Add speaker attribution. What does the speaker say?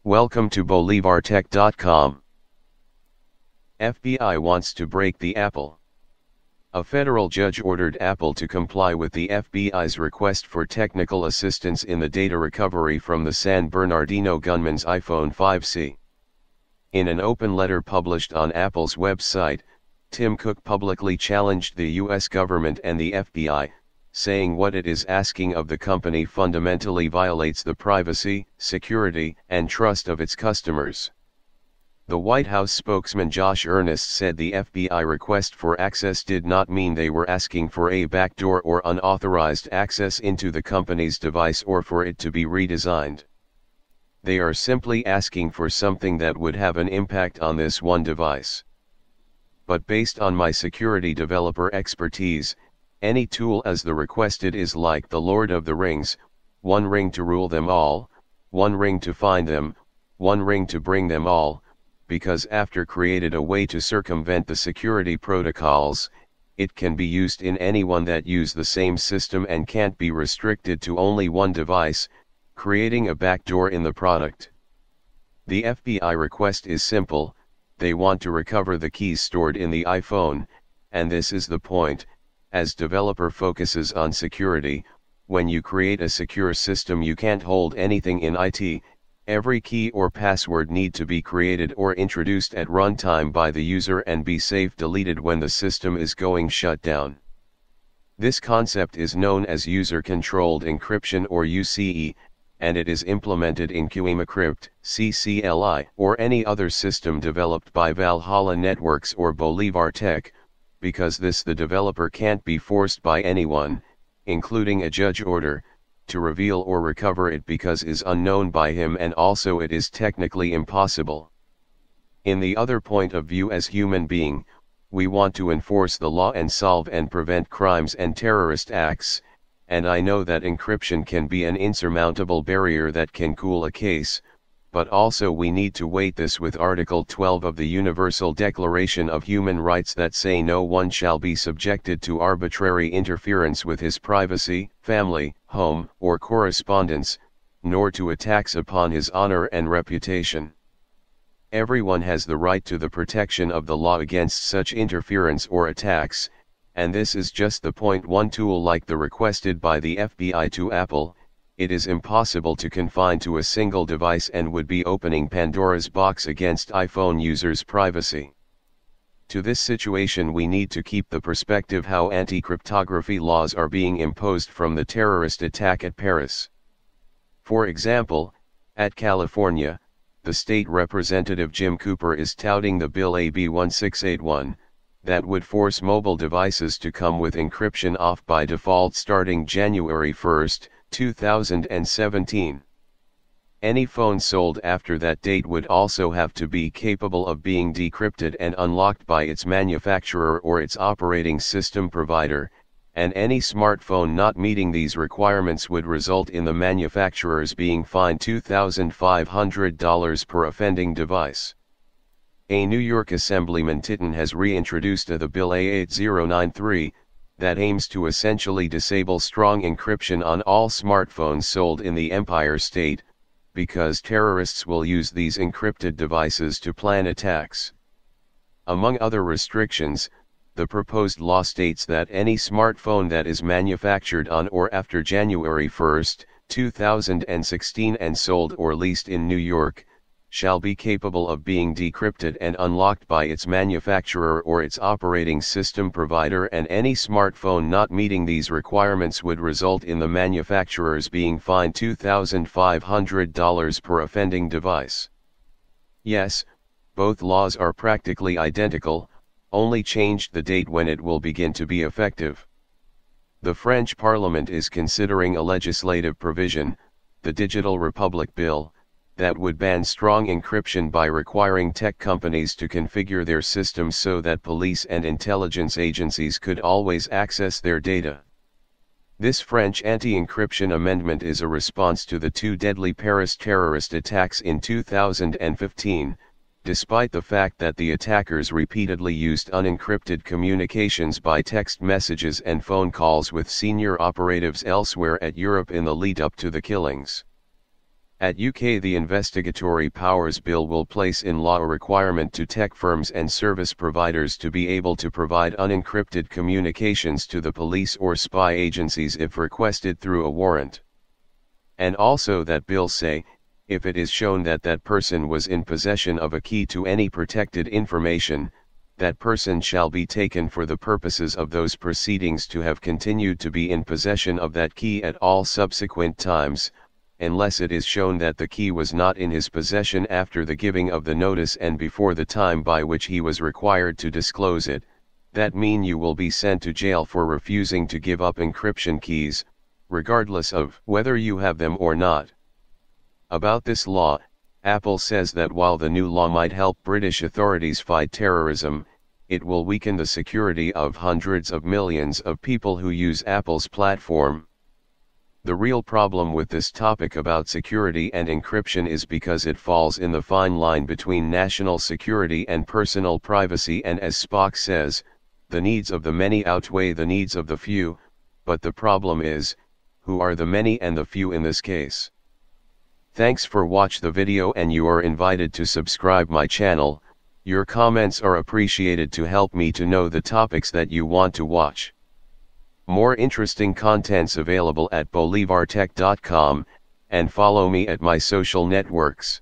Speaker 1: Welcome to bolivartech.com. FBI wants to break the Apple. A federal judge ordered Apple to comply with the FBI's request for technical assistance in the data recovery from the San Bernardino gunman's iPhone 5C. In an open letter published on Apple's website, Tim Cook publicly challenged the U.S. government and the FBI, saying what it is asking of the company fundamentally violates the privacy, security, and trust of its customers. The White House spokesman Josh Earnest said the FBI request for access did not mean they were asking for a backdoor or unauthorized access into the company's device or for it to be redesigned. They are simply asking for something that would have an impact on this one device. But based on my security developer expertise, any tool as the requested is like the Lord of the Rings, one ring to rule them all, one ring to find them, one ring to bring them all, because after created a way to circumvent the security protocols, it can be used in anyone that use the same system and can't be restricted to only one device, creating a backdoor in the product. The FBI request is simple, they want to recover the keys stored in the iPhone, and this is the point. As developer focuses on security, when you create a secure system you can't hold anything in it, every key or password need to be created or introduced at runtime by the user and be safe deleted when the system is going shut down. This concept is known as user-controlled encryption or UCE, and it is implemented in QEMcrypt, CCLI, or any other system developed by Valhalanetworks or Bolivar Tech. Because this the developer can't be forced by anyone, including a judge order, to reveal or recover it because is unknown by him and also it is technically impossible. In the other point of view as human being, we want to enforce the law and solve and prevent crimes and terrorist acts, and I know that encryption can be an insurmountable barrier that can cool a case, but also we need to weight this with Article 12 of the Universal Declaration of Human Rights that say no one shall be subjected to arbitrary interference with his privacy, family, home, or correspondence, nor to attacks upon his honor and reputation. Everyone has the right to the protection of the law against such interference or attacks, and this is just the point. One tool like the requested by the FBI to Apple, it is impossible to confine to a single device and would be opening Pandora's box against iPhone users' privacy. To this situation we need to keep the perspective how anti-cryptography laws are being imposed from the terrorist attack at Paris. For example, at California, the state representative Jim Cooper is touting the bill AB 1681, that would force mobile devices to come with encryption off by default starting January 1, 2017. Any phone sold after that date would also have to be capable of being decrypted and unlocked by its manufacturer or its operating system provider, and any smartphone not meeting these requirements would result in the manufacturers being fined $2,500 per offending device. A New York Assemblyman Titten has reintroduced the Bill A8093, that aims to essentially disable strong encryption on all smartphones sold in the Empire State, because terrorists will use these encrypted devices to plan attacks. Among other restrictions, the proposed law states that any smartphone that is manufactured on or after January 1, 2016 and sold or leased in New York, shall be capable of being decrypted and unlocked by its manufacturer or its operating system provider, and any smartphone not meeting these requirements would result in the manufacturers being fined $2,500 per offending device. Yes, both laws are practically identical, only changed the date when it will begin to be effective. The French Parliament is considering a legislative provision, the Digital Republic Bill, that would ban strong encryption by requiring tech companies to configure their systems so that police and intelligence agencies could always access their data. This French anti-encryption amendment is a response to the two deadly Paris terrorist attacks in 2015, despite the fact that the attackers repeatedly used unencrypted communications by text messages and phone calls with senior operatives elsewhere at Europe in the lead-up to the killings. At UK, the Investigatory Powers Bill will place in law a requirement to tech firms and service providers to be able to provide unencrypted communications to the police or spy agencies if requested through a warrant. And also that bill say, if it is shown that that person was in possession of a key to any protected information, that person shall be taken for the purposes of those proceedings to have continued to be in possession of that key at all subsequent times, unless it is shown that the key was not in his possession after the giving of the notice and before the time by which he was required to disclose it. That mean you will be sent to jail for refusing to give up encryption keys, regardless of whether you have them or not. About this law, Apple says that while the new law might help British authorities fight terrorism, it will weaken the security of hundreds of millions of people who use Apple's platform. The real problem with this topic about security and encryption is because it falls in the fine line between national security and personal privacy, and as Spock says, the needs of the many outweigh the needs of the few, but the problem is, who are the many and the few in this case? Thanks for watch the video, and you are invited to subscribe my channel. Your comments are appreciated to help me to know the topics that you want to watch. More interesting contents available at bolivartech.com, and follow me at my social networks.